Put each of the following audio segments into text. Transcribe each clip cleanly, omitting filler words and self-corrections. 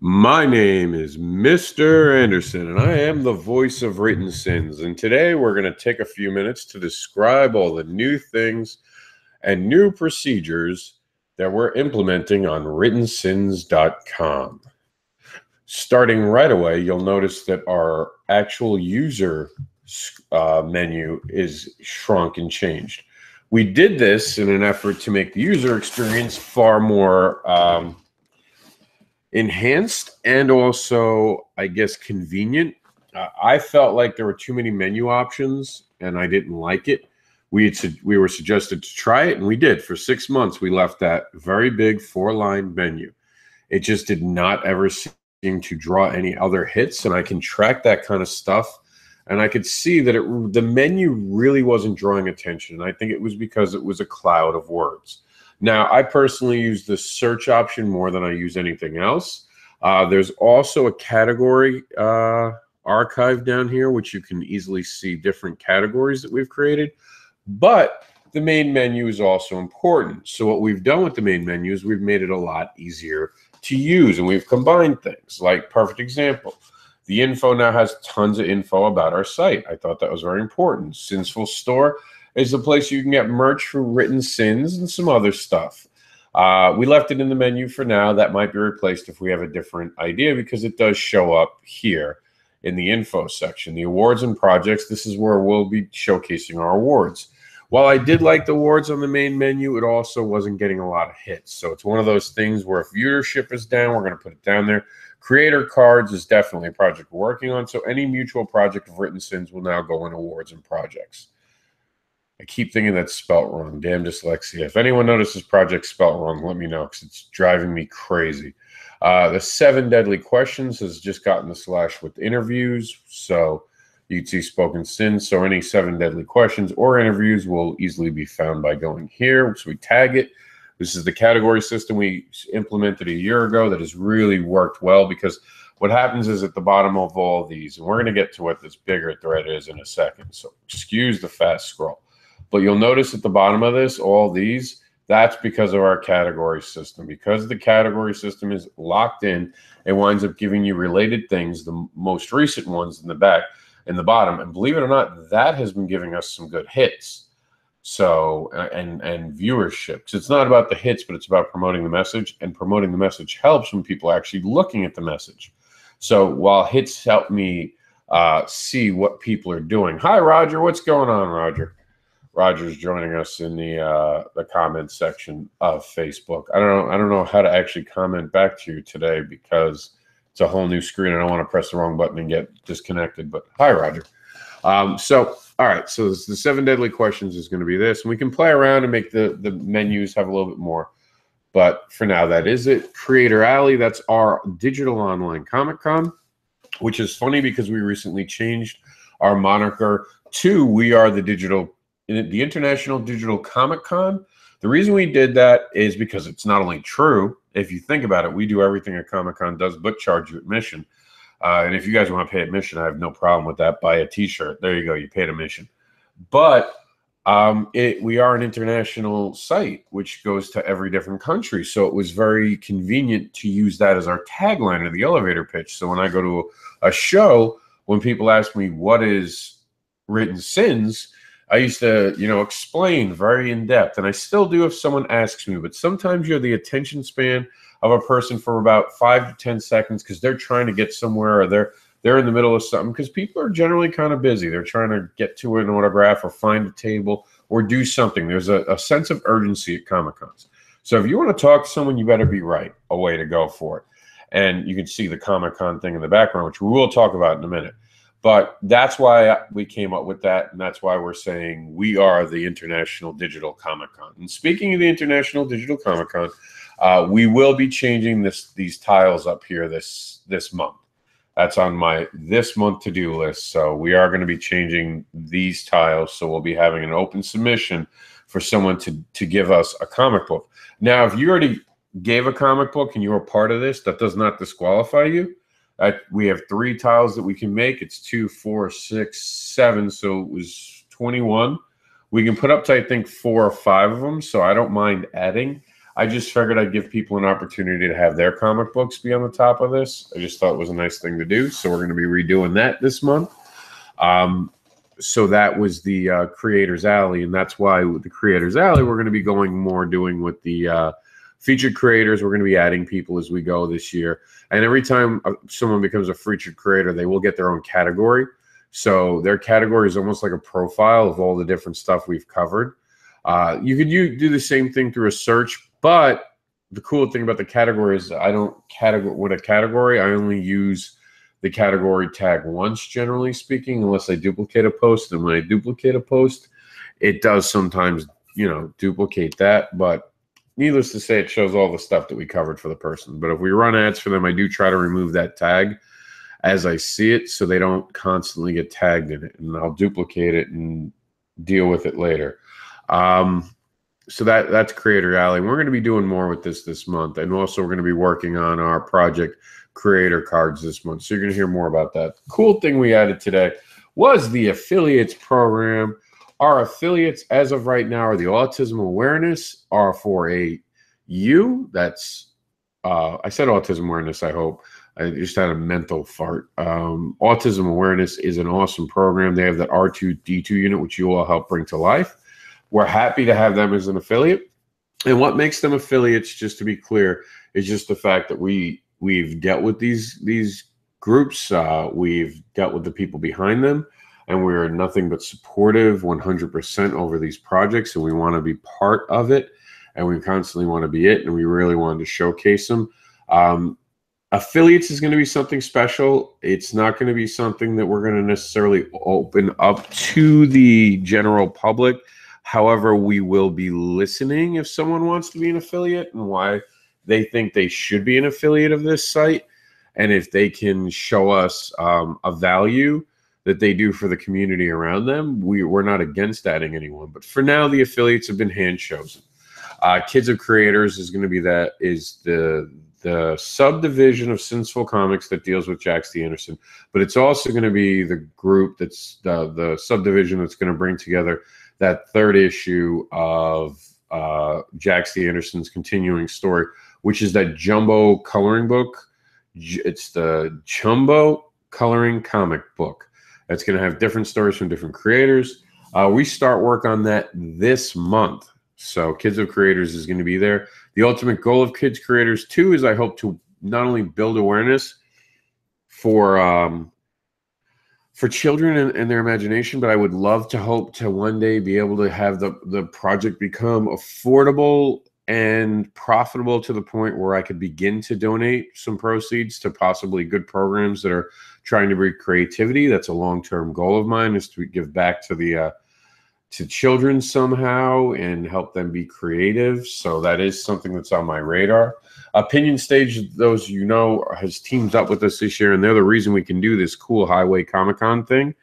My name is Mr. Anderson, and I am the voice of Written Sins. And today we're going to take a few minutes to describe all the new things and new procedures that we're implementing on writtensins.com. Starting right away, you'll notice that our actual user menu is shrunk and changed. We did this in an effort to make the user experience far more enhanced and also, I guess, convenient. I felt like there were too many menu options and I didn't like it. We were suggested to try it, and we did. For 6 months, we left that very big 4-line menu. It just did not ever seem to draw any other hits, and I can track that kind of stuff. And I could see that the menu really wasn't drawing attention. And I think it was because it was a cloud of words. Now, I personally use the search option more than I use anything else. There's also a category archive down here, which you can easily see different categories that we've created. But the main menu is also important. So what we've done with the main menu is we've made it a lot easier to use, and we've combined things. Like, perfect example, the info now has tons of info about our site. I thought that was very important. Sinsful Store is the place you can get merch for Written Sins and some other stuff. We left it in the menu for now. That might be replaced if we have a different idea, because it does show up here in the info section. The awards and projects, this is where we'll be showcasing our awards. While I did like the awards on the main menu, it also wasn't getting a lot of hits. So it's one of those things where if viewership is down, we're going to put it down there. Creator cards is definitely a project we're working on. So any mutual project of Written Sins will now go in awards and projects. I keep thinking that's spelt wrong. Damn dyslexia. If anyone notices project spelt wrong, let me know, because it's driving me crazy. The 7 Deadly Questions has just gotten the slash with interviews. So you'd see Spoken Sins. So any 7 Deadly Questions or interviews will easily be found by going here. So we tag it. This is the category system we implemented a year ago that has really worked well, because what happens is at the bottom of all these, and we're going to get to what this bigger thread is in a second. So excuse the fast scroll. But you'll notice at the bottom of this, all these, that's because of our category system. Because the category system is locked in, it winds up giving you related things, the most recent ones in the back, in the bottom. And believe it or not, that has been giving us some good hits. So, and viewership. Because it's not about the hits, but it's about promoting the message. And promoting the message helps when people are actually looking at the message. So while hits help me see what people are doing. Hi, Roger. What's going on, Roger? Roger's joining us in the comments section of Facebook. I don't know how to actually comment back to you today, because it's a whole new screen. I don't want to press the wrong button and get disconnected. But hi, Roger. So all right, so the 7 Deadly Questions is going to be this, and we can play around and make the menus have a little bit more. But for now, that is it. Creator Alley, that's our digital online Comic-Con, which is funny because we recently changed our moniker to We Are the International Digital Comic-Con. The reason we did that is because it's not only true. If you think about it, we do everything a Comic-Con does but charge you admission. And if you guys want to pay admission, I have no problem with that. Buy a T-shirt. There you go. You paid admission. But we are an international site, which goes to every different country. So it was very convenient to use that as our tagline or the elevator pitch. So when I go to a show, when people ask me, what is Written Sins, I used to, explain very in depth, and I still do if someone asks me, but sometimes you have the attention span of a person for about 5 to 10 seconds because they're trying to get somewhere, or they're in the middle of something, because people are generally kind of busy. They're trying to get to an autograph or find a table or do something. There's a sense of urgency at Comic-Cons. So if you want to talk to someone, you better be right, a way to go for it. And you can see the Comic-Con thing in the background, which we will talk about in a minute. But that's why we came up with that, and that's why we're saying we are the International Digital Comic-Con. And speaking of the International Digital Comic-Con, we will be changing these tiles up here this month. That's on my this month to-do list. So we are going to be changing these tiles. So we'll be having an open submission for someone to give us a comic book. Now, if you already gave a comic book and you were part of this, that does not disqualify you. We have 3 tiles that we can make. It's 2, 4, 6, 7. So it was 21. We can put up to, I think, 4 or 5 of them. So I don't mind adding. I just figured I'd give people an opportunity to have their comic books be on the top of this. I just thought it was a nice thing to do. So we're going to be redoing that this month. So that was the Creators Alley, and that's why with the Creators Alley, we're going to be going more doing with the featured creators. We're going to be adding people as we go this year. And every time someone becomes a featured creator, they will get their own category. So their category is almost like a profile of all the different stuff we've covered. You could do the same thing through a search, but the cool thing about the category is I don't with a category. I only use the category tag once, generally speaking, unless I duplicate a post. And when I duplicate a post, it does sometimes, duplicate that. But needless to say, it shows all the stuff that we covered for the person. But if we run ads for them, I do try to remove that tag as I see it so they don't constantly get tagged in it. And I'll duplicate it and deal with it later. So that's Creator Alley. We're going to be doing more with this month. And also we're going to be working on our project creator cards this month. So you're going to hear more about that. Cool thing we added today was the affiliates program. Our affiliates, as of right now, are the Autism Awareness R4AU. That's, I said Autism Awareness, I hope. I just had a mental fart. Autism Awareness is an awesome program. They have that R2D2 unit, which you all help bring to life. We're happy to have them as an affiliate. And what makes them affiliates, just to be clear, is just the fact that we've dealt with these groups. We've dealt with the people behind them, and we're nothing but supportive 100% over these projects, and we want to be part of it, and we constantly want to be it, and we really wanted to showcase them. Affiliates is going to be something special. It's not going to be something that we're going to necessarily open up to the general public. However, we will be listening if someone wants to be an affiliate and why they think they should be an affiliate of this site. And if they can show us a value that they do for the community around them, we're not against adding anyone. But for now, the affiliates have been hand chosen. Kids of Creators is going to be the subdivision of Sinsful Comics that deals with Jax D. Anderson. But it's also going to be the group that's the subdivision that's going to bring together that third issue of Jax D. Anderson's continuing story, which is that jumbo coloring book. It's the jumbo coloring comic book. That's going to have different stories from different creators. We start work on that this month. So Kids of Creators is going to be there. The ultimate goal of Kids Creators 2 is I hope to not only build awareness for children and their imagination, but I would love to hope to one day be able to have the project become affordable and profitable to the point where I could begin to donate some proceeds to possibly good programs that are trying to bring creativity. That's a long-term goal of mine, is to give back to to children somehow and help them be creative. So that is something that's on my radar. Opinion Stage, those has teamed up with us this year, and they're the reason we can do this cool Highway Comic-Con thing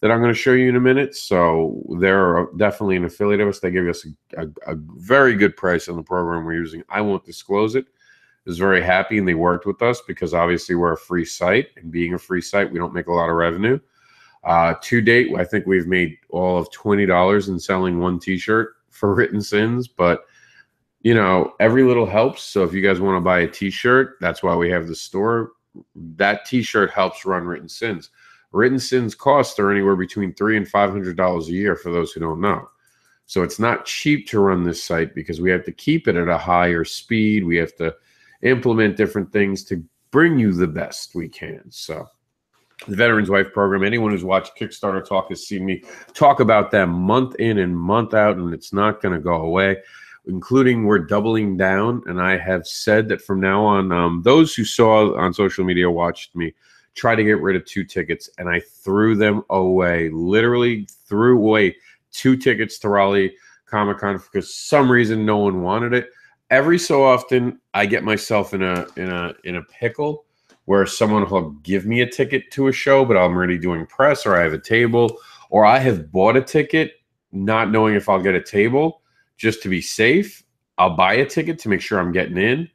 that I'm going to show you in a minute. So they're definitely an affiliate of us. They give us a very good price on the program we're using. I won't disclose it. I was very happy, and they worked with us because obviously we're a free site, and being a free site, we don't make a lot of revenue. To date, I think we've made all of $20 in selling one T-shirt for Written Sins, but every little helps. So if you guys want to buy a T-shirt, that's why we have the store. That T-shirt helps run Written Sins. Written Sins costs are anywhere between $300 and $500 a year for those who don't know. So it's not cheap to run this site because we have to keep it at a higher speed. We have to implement different things to bring you the best we can. So the Veterans Wife program, anyone who's watched Kickstarter Talk has seen me talk about them month in and month out, and it's not going to go away, including we're doubling down. And I have said that from now on, those who saw on social media watched me try to get rid of 2 tickets, and I threw them away, literally threw away 2 tickets to Raleigh Comic-Con because some reason no one wanted it. Every so often, I get myself in a pickle where someone will give me a ticket to a show, but I'm already doing press, or I have a table, or I have bought a ticket not knowing if I'll get a table. Just to be safe, I'll buy a ticket to make sure I'm getting in,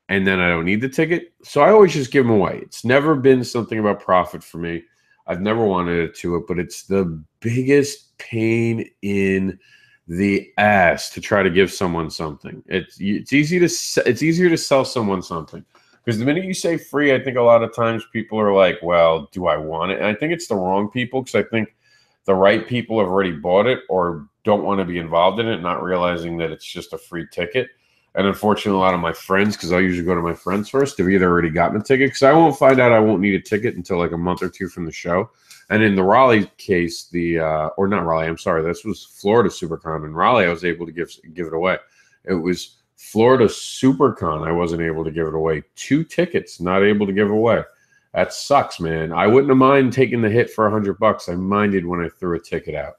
and then I don't need the ticket. So I always just give them away. It's never been something about profit for me. I've never wanted it to it, but it's the biggest pain in the ass to try to give someone something. It's easier to sell someone something, because the minute you say free, I think a lot of times people are like, well, do I want it? And I think it's the wrong people, because I think the right people have already bought it or don't want to be involved in it, not realizing that it's just a free ticket. And unfortunately, a lot of my friends, because I usually go to my friends first, have either already gotten a ticket, because I won't find out I won't need a ticket until like a month or two from the show. And in the Raleigh case, or not Raleigh, I'm sorry, this was Florida SuperCon. In Raleigh, I was able to give it away. It was Florida SuperCon. I wasn't able to give it away. 2 tickets, not able to give away. That sucks, man. I wouldn't have minded taking the hit for $100. I minded when I threw a ticket out.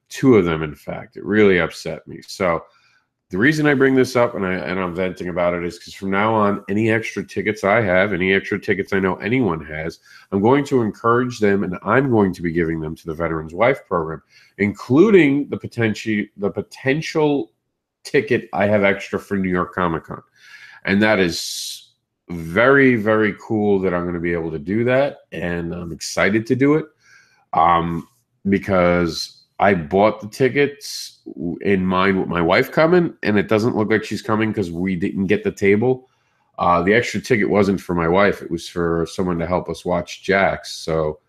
2 of them, in fact. It really upset me. So the reason I bring this up and I'm venting about it is because from now on, any extra tickets I have, any extra tickets I know anyone has, I'm going to encourage them, and I'm going to be giving them to the Veterans Wife program, including the potential ticket I have extra for New York Comic Con. And that is very, very cool that I'm going to be able to do that. And I'm excited to do it because I bought the tickets in mind with my wife coming, and it doesn't look like she's coming because we didn't get the table. The extra ticket wasn't for my wife. It was for someone to help us watch Jax. So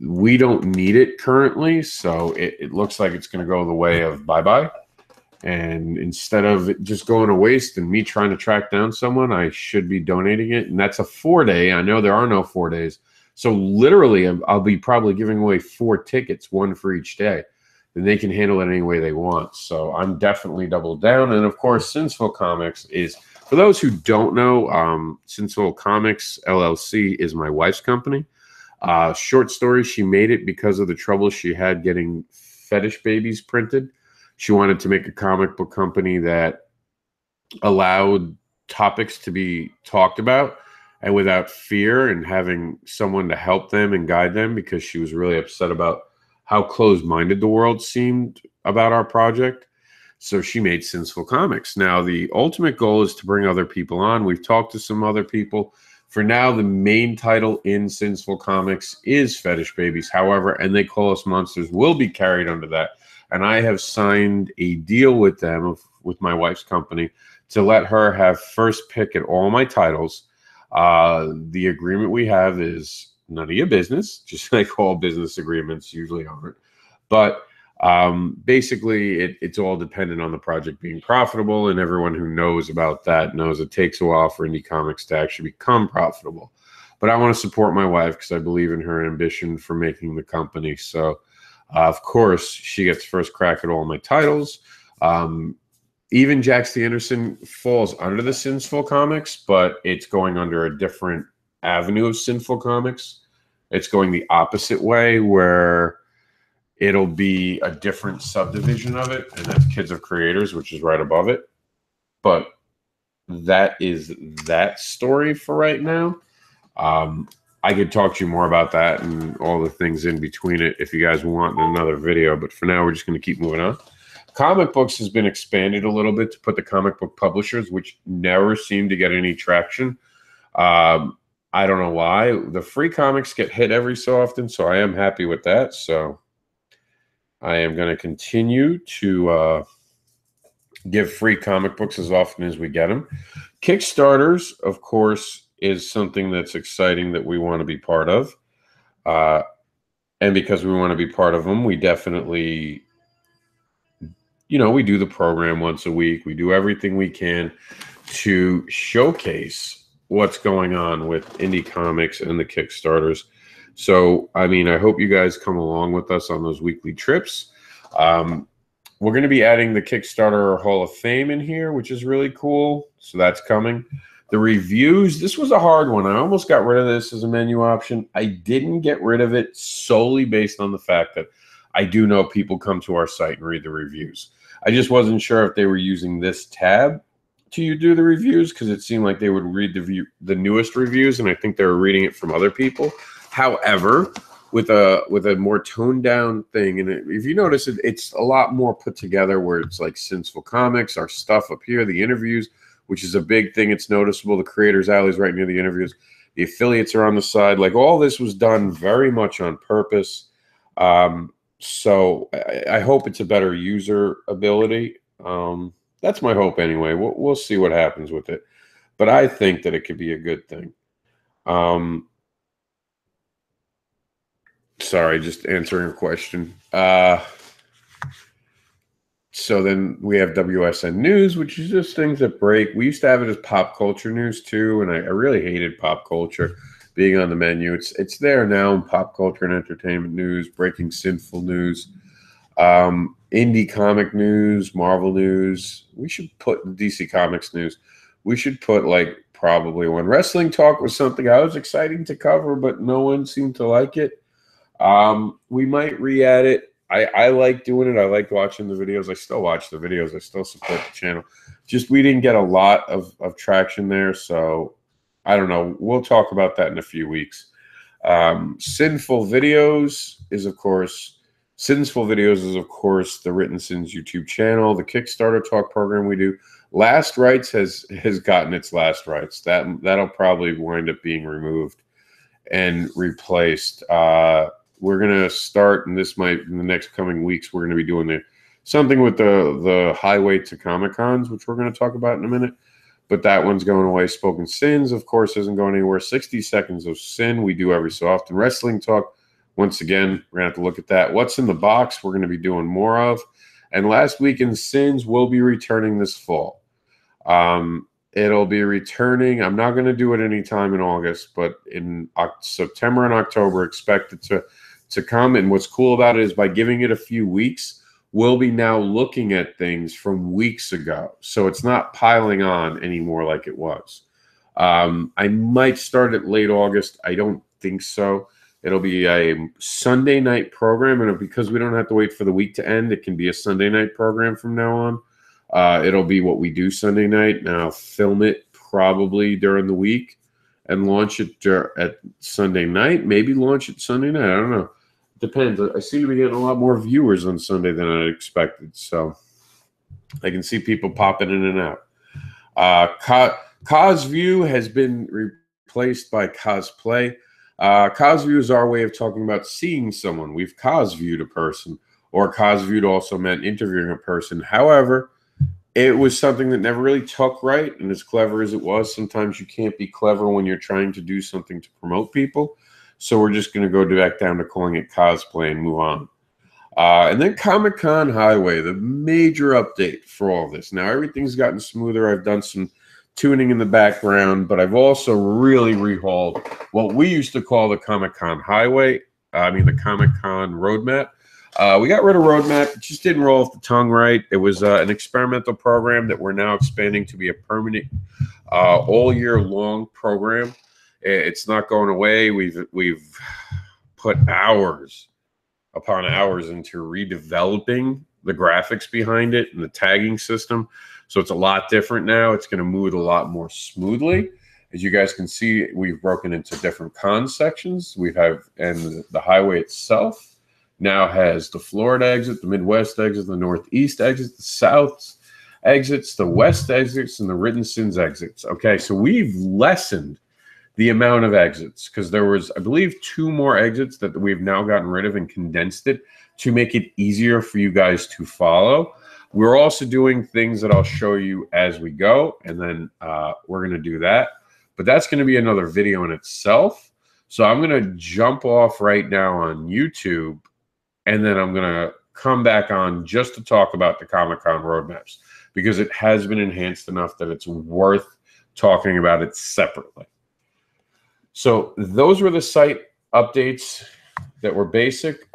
we don't need it currently. So it looks like it's going to go the way of bye-bye. And instead of it just going to waste and me trying to track down someone, I should be donating it. And that's a 4-day. I know there are no 4 days. So literally, I'll be probably giving away 4 tickets, 1 for each day. Then they can handle it any way they want. So I'm definitely double down. And of course, Sinsville Comics is, for those who don't know, Sinsville Comics LLC is my wife's company. Short story, she made it because of the trouble she had getting fetish babies printed. She wanted to make a comic book company that allowed topics to be talked about and without fear, and having someone to help them and guide them, because she was really upset about how closed-minded the world seemed about our project. So she made Sinsville Comics. Now, the ultimate goal is to bring other people on. We've talked to some other people. For now, the main title in Sinsville Comics is Fetish Babies. However, And They Call Us Monsters will be carried under that. And I have signed a deal with them, with my wife's company, to let her have first pick at all my titles. The agreement we have is none of your business, just like all business agreements usually aren't. But basically, it's all dependent on the project being profitable, and everyone who knows about that knows it takes a while for indie comics to actually become profitable. But I want to support my wife because I believe in her ambition for making the company. So, of course, she gets first crack at all my titles. Even Jax the Anderson falls under the Sinsville Comics, but it's going under a different avenue of Sinful Comics. It's going the opposite way, where it'll be a different subdivision of it, and that's Kids of Creators, which is right above it. But that is that story for right now. I could talk to you more about that and all the things in between it if you guys want in another video, but for now, we're just going to keep moving on. Comic books has been expanded a little bit to put the comic book publishers, which never seem to get any traction. I don't know why. The free comics get hit every so often, so I am happy with that. So I am going to continue to give free comic books as often as we get them. Kickstarters, of course, is something that's exciting that we want to be part of. And because we want to be part of them, we definitely, we do the program once a week. We do everything we can to showcase what's going on with indie comics and the Kickstarters. So, I mean, I hope you guys come along with us on those weekly trips. We're going to be adding the Kickstarter Hall of Fame in here, which is really cool. So that's coming. The reviews, this was a hard one. I almost got rid of this as a menu option. I didn't get rid of it solely based on the fact that I do know people come to our site and read the reviews. I just wasn't sure if they were using this tab to do the reviews, because it seemed like they would read the newest reviews, and I think they were reading it from other people. However, with a more toned down thing, and if you notice, it's a lot more put together, where it's like Sinsville Comics, our stuff up here, the interviews, which is a big thing. It's noticeable. The Creators Alley is right near the interviews. The affiliates are on the side. Like, all this was done very much on purpose. So I hope it's a better user ability. That's my hope anyway. We'll see what happens with it, but I think that it could be a good thing. Sorry, just answering a question. So then we have WSN News, which is just things that break. We used to have it as pop culture news too, and I really hated pop culture being on the menu. It's there now in pop culture and entertainment news, breaking sinful news, indie comic news, Marvel news. We should put DC Comics news. We should put like probably when wrestling talk was something I was exciting to cover, but no one seemed to like it. We might re-add it. I like doing it. I like watching the videos. I still watch the videos. I still support the channel. Just we didn't get a lot of traction there. So I don't know. We'll talk about that in a few weeks. Sinful Videos is, of course, the Written Sins YouTube channel, the Kickstarter talk program we do. Last Rights has gotten its last rights. That'll probably wind up being removed and replaced. We're gonna start, and this might in the next coming weeks. We're gonna be doing something with the highway to Comic Cons, which we're gonna talk about in a minute. But that one's going away. Spoken Sins, of course, isn't going anywhere. 60 Seconds of Sin we do every so often. Wrestling talk. Once again, we're gonna have to look at that. What's in the Box? We're gonna be doing more of. And Last Week in Sins will be returning this fall. It'll be returning. I'm not going to do it anytime in August, but in September and October, expect it to come. And what's cool about it is by giving it a few weeks, we'll be now looking at things from weeks ago. So it's not piling on anymore like it was. I might start at late August. I don't think so. It'll be a Sunday night program. And because we don't have to wait for the week to end, it can be a Sunday night program from now on. It'll be what we do Sunday night. Now, film it probably during the week and launch it at Sunday night. Maybe launch it Sunday night. I don't know. Depends. I seem to be getting a lot more viewers on Sunday than I expected. So I can see people popping in and out. CosView has been replaced by Cosplay. CosView is our way of talking about seeing someone. We've CosViewed a person, or CosViewed also meant interviewing a person. However, it was something that never really took right, and as clever as it was, sometimes you can't be clever when you're trying to do something to promote people. So we're just going to go back down to calling it cosplay and move on. And then Comic-Con Highway, the major update for all this. Now, everything's gotten smoother. I've done some tuning in the background, but I've also really rehauled what we used to call the Comic-Con Highway. The Comic-Con Roadmap. We got rid of Roadmap. It just didn't roll off the tongue right. It was an experimental program that we're now expanding to be a permanent, all year long program. It's not going away. We've put hours upon hours into redeveloping the graphics behind it and the tagging system. So it's a lot different now. It's going to move a lot more smoothly. As you guys can see, we've broken into different con sections. And the highway itself now has the Florida exit, the Midwest exit, the Northeast exit, the South exits, the West exits, and the Written Sins exits. Okay, so we've lessened the amount of exits because there was, I believe, 2 more exits that we've now gotten rid of and condensed it to make it easier for you guys to follow. We're also doing things that I'll show you as we go, and then we're going to do that. But that's going to be another video in itself. So I'm going to jump off right now on YouTube, and then I'm going to come back on just to talk about the Comic-Con roadmaps because it has been enhanced enough that it's worth talking about it separately. So those were the site updates that were basic.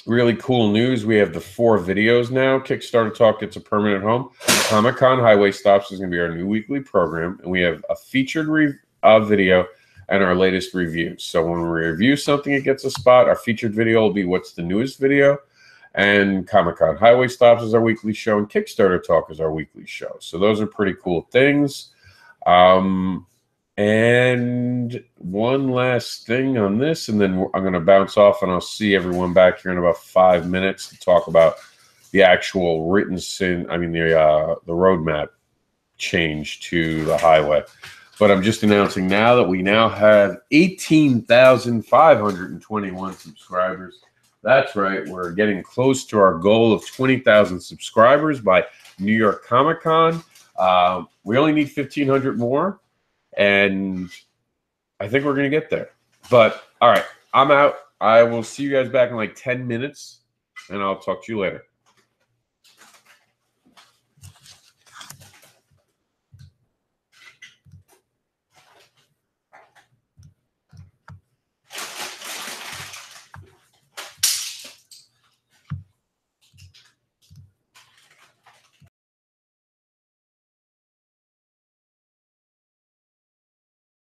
Really cool news. We have the 4 videos now. Kickstarter Talk gets a permanent home. Comic-Con Highway Stops is going to be our new weekly program. And we have a featured video and our latest reviews. So when we review something, it gets a spot. Our featured video will be what's the newest video. And Comic-Con Highway Stops is our weekly show. And Kickstarter Talk is our weekly show. So those are pretty cool things. And one last thing on this, and then I'm going to bounce off, and I'll see everyone back here in about 5 minutes to talk about the actual the roadmap change to the highway. But I'm just announcing now that we now have 18,521 subscribers. That's right. We're getting close to our goal of 20,000 subscribers by New York Comic Con. We only need 1,500 more, and I think we're going to get there. But, all right, I'm out. I will see you guys back in like 10 minutes, and I'll talk to you later.